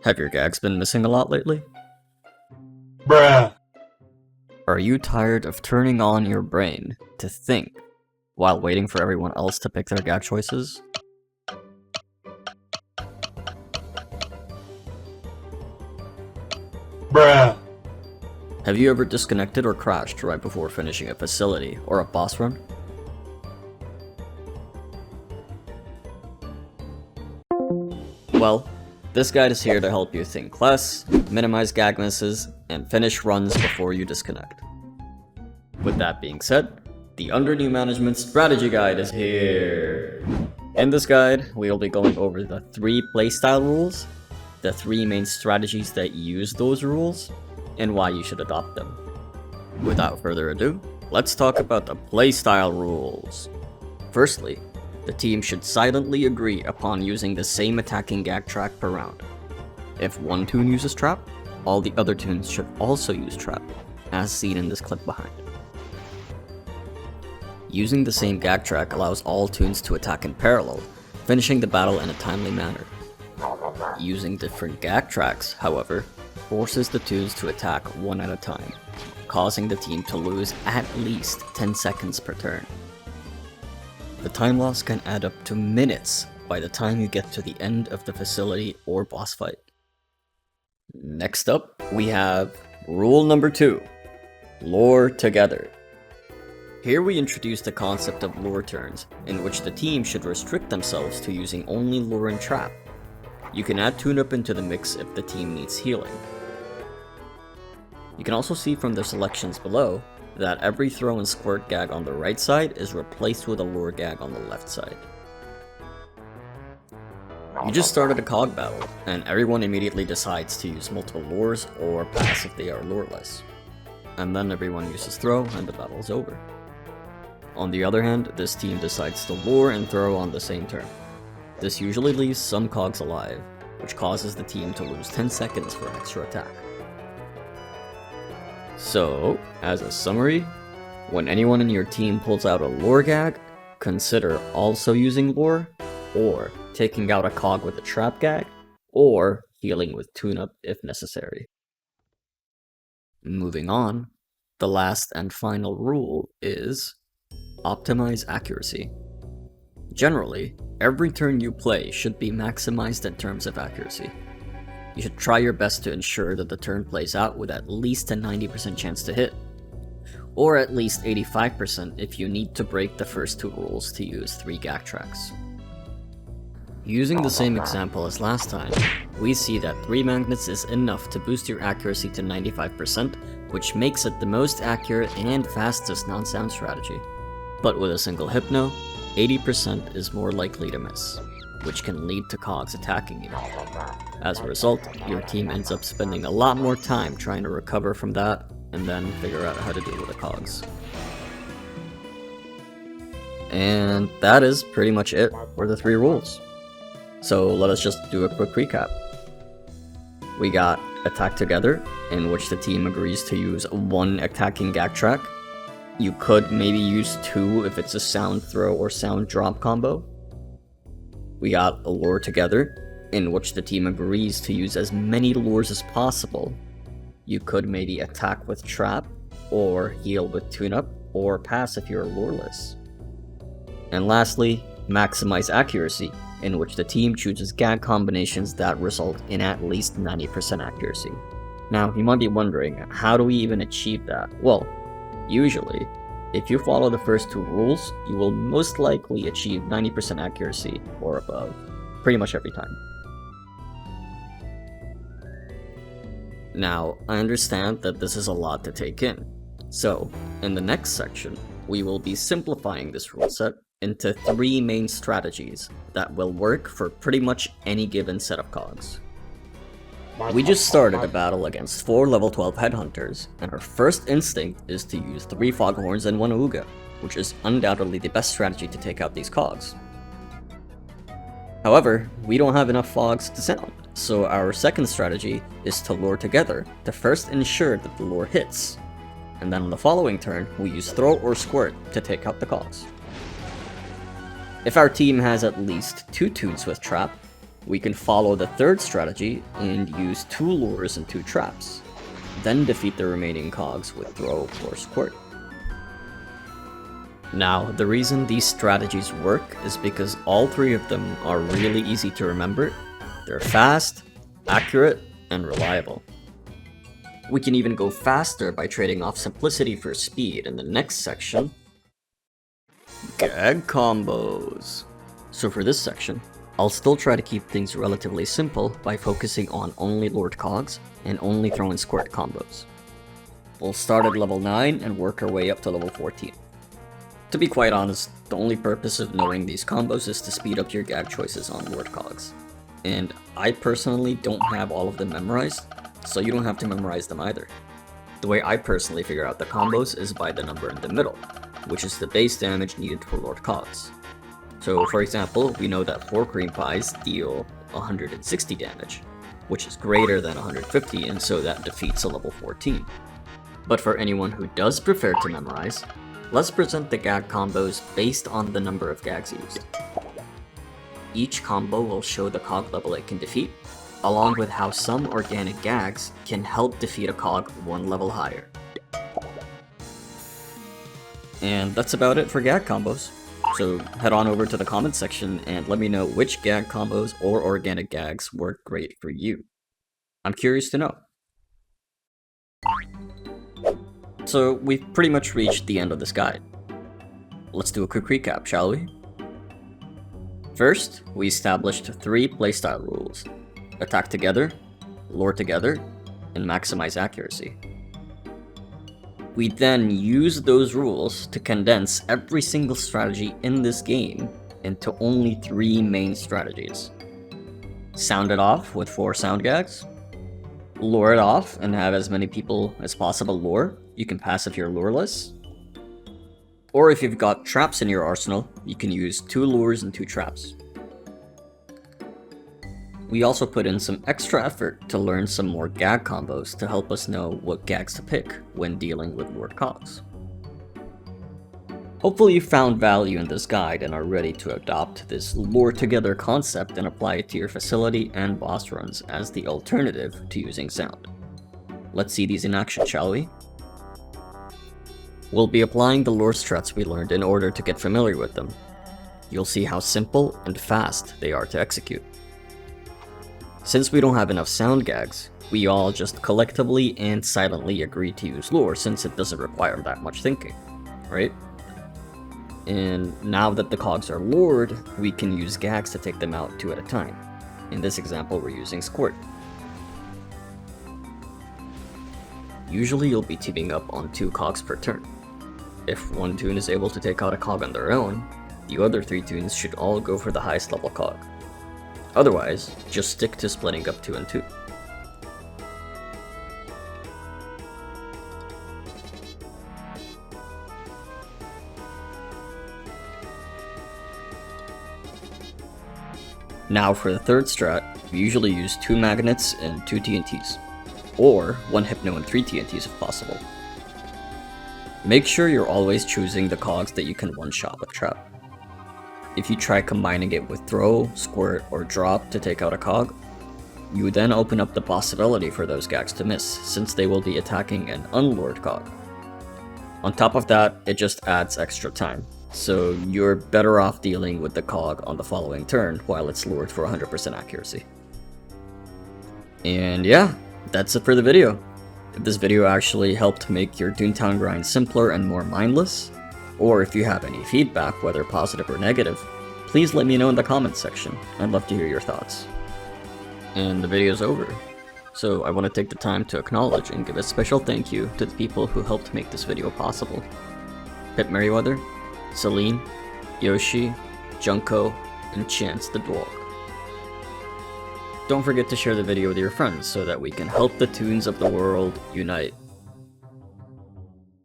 Have your gags been missing a lot lately? Bruh. Are you tired of turning on your brain to think while waiting for everyone else to pick their gag choices? Bruh. Have you ever disconnected or crashed right before finishing a facility or a boss run? Well, this guide is here to help you think less, minimize gag misses, and finish runs before you disconnect. With that being said, the Under New Management Strategy Guide is here! In this guide, we'll be going over the 3 playstyle rules, the 3 main strategies that use those rules, and why you should adopt them. Without further ado, let's talk about the playstyle rules. Firstly, the team should silently agree upon using the same attacking gag track per round. If one toon uses trap, all the other toons should also use trap, as seen in this clip behind. Using the same gag track allows all toons to attack in parallel, finishing the battle in a timely manner. Using different gag tracks, however, forces the toons to attack one at a time, causing the team to lose at least 10 seconds per turn. The time loss can add up to minutes by the time you get to the end of the facility or boss fight. Next up, we have rule number 2, lure together. Here we introduce the concept of lure turns, in which the team should restrict themselves to using only lure and trap. You can add tune-up into the mix if the team needs healing. You can also see from the selections below that every throw and squirt gag on the right side is replaced with a lure gag on the left side. You just started a cog battle, and everyone immediately decides to use multiple lures or pass if they are lureless. And then everyone uses throw and the battle is over. On the other hand, this team decides to lure and throw on the same turn. This usually leaves some cogs alive, which causes the team to lose 10 seconds for an extra attack. So, as a summary, when anyone in your team pulls out a lure gag, consider also using lure, or taking out a cog with a trap gag, or healing with tune-up if necessary. Moving on, the last and final rule is optimize accuracy. Generally, every turn you play should be maximized in terms of accuracy. You should try your best to ensure that the turn plays out with at least a 90% chance to hit, or at least 85% if you need to break the first 2 rules to use 3 gag tracks. Using the same example as last time, we see that 3 magnets is enough to boost your accuracy to 95%, which makes it the most accurate and fastest non-sound strategy. But with a single hypno, 80% is more likely to miss, which can lead to cogs attacking you. As a result, your team ends up spending a lot more time trying to recover from that, and then figure out how to deal with the cogs. And that is pretty much it for the 3 rules. So let us just do a quick recap. We got attack together, in which the team agrees to use 1 attacking gag track. You could maybe use 2 if it's a sound throw or sound drop combo. We got a lure together, in which the team agrees to use as many lures as possible. You could maybe attack with trap, or heal with tune-up, or pass if you're lureless. And lastly, maximize accuracy, in which the team chooses gag combinations that result in at least 90% accuracy. Now, you might be wondering, how do we even achieve that? Well, usually, if you follow the first 2 rules, you will most likely achieve 90% accuracy or above, pretty much every time. Now, I understand that this is a lot to take in, so in the next section, we will be simplifying this rule set into 3 main strategies that will work for pretty much any given set of cogs. We just started a battle against 4 level 12 headhunters, and our first instinct is to use 3 foghorns and 1 ooga, which is undoubtedly the best strategy to take out these cogs. However, we don't have enough fogs to sound, so our second strategy is to lure together to first ensure that the lure hits, and then on the following turn, we use throw or squirt to take out the cogs. If our team has at least 2 toons with trap, we can follow the third strategy and use 2 lures and 2 traps, then defeat the remaining cogs with throw or squirt. Now, the reason these strategies work is because all 3 of them are really easy to remember, they're fast, accurate, and reliable. We can even go faster by trading off simplicity for speed in the next section, Gag Combos. So for this section, I'll still try to keep things relatively simple by focusing on only lured cogs and only throw and squirt combos. We'll start at level 9 and work our way up to level 14. To be quite honest, the only purpose of knowing these combos is to speed up your gag choices on lured cogs. And I personally don't have all of them memorized, so you don't have to memorize them either. The way I personally figure out the combos is by the number in the middle, which is the base damage needed for lured cogs. So for example, we know that 4 cream pies deal 160 damage, which is greater than 150, and so that defeats a level 14. But for anyone who does prefer to memorize, let's present the gag combos based on the number of gags used. Each combo will show the cog level it can defeat, along with how some organic gags can help defeat a cog 1 level higher. And that's about it for gag combos. So head on over to the comment section and let me know which gag combos or organic gags work great for you. I'm curious to know. So we've pretty much reached the end of this guide. Let's do a quick recap, shall we? First, we established 3 playstyle rules: attack together, lure together, and maximize accuracy. We then used those rules to condense every single strategy in this game into only 3 main strategies. Sound it off with 4 sound gags, lure it off and have as many people as possible lure, you can pass if you're lureless, or if you've got traps in your arsenal, you can use 2 lures and 2 traps. We also put in some extra effort to learn some more gag combos to help us know what gags to pick when dealing with lured cogs. Hopefully you found value in this guide and are ready to adopt this lure together concept and apply it to your facility and boss runs as the alternative to using sound. Let's see these in action, shall we? We'll be applying the lure strats we learned in order to get familiar with them. You'll see how simple and fast they are to execute. Since we don't have enough sound gags, we all just collectively and silently agreed to use lure since it doesn't require that much thinking, right? And now that the cogs are lured, we can use gags to take them out 2 at a time. In this example, we're using squirt. Usually you'll be teaming up on 2 cogs per turn. If one toon is able to take out a cog on their own, the other 3 toons should all go for the highest level cog. Otherwise, just stick to splitting up 2 and 2. Now for the third strat, we usually use 2 magnets and 2 TNTs, or 1 hypno and 3 TNTs if possible. Make sure you're always choosing the cogs that you can one-shot with trap. If you try combining it with throw, squirt, or drop to take out a cog, you then open up the possibility for those gags to miss, since they will be attacking an unlured cog. On top of that, it just adds extra time, so you're better off dealing with the cog on the following turn while it's lured for 100% accuracy. And yeah, that's it for the video. If this video actually helped make your Toontown grind simpler and more mindless, or if you have any feedback, whether positive or negative, please let me know in the comments section. I'd love to hear your thoughts. And the video's over, so I want to take the time to acknowledge and give a special thank you to the people who helped make this video possible. Pip Merriweather, Celine, Yoshi, Junko, and Chance the Dwarf. Don't forget to share the video with your friends so that we can help the toons of the world unite.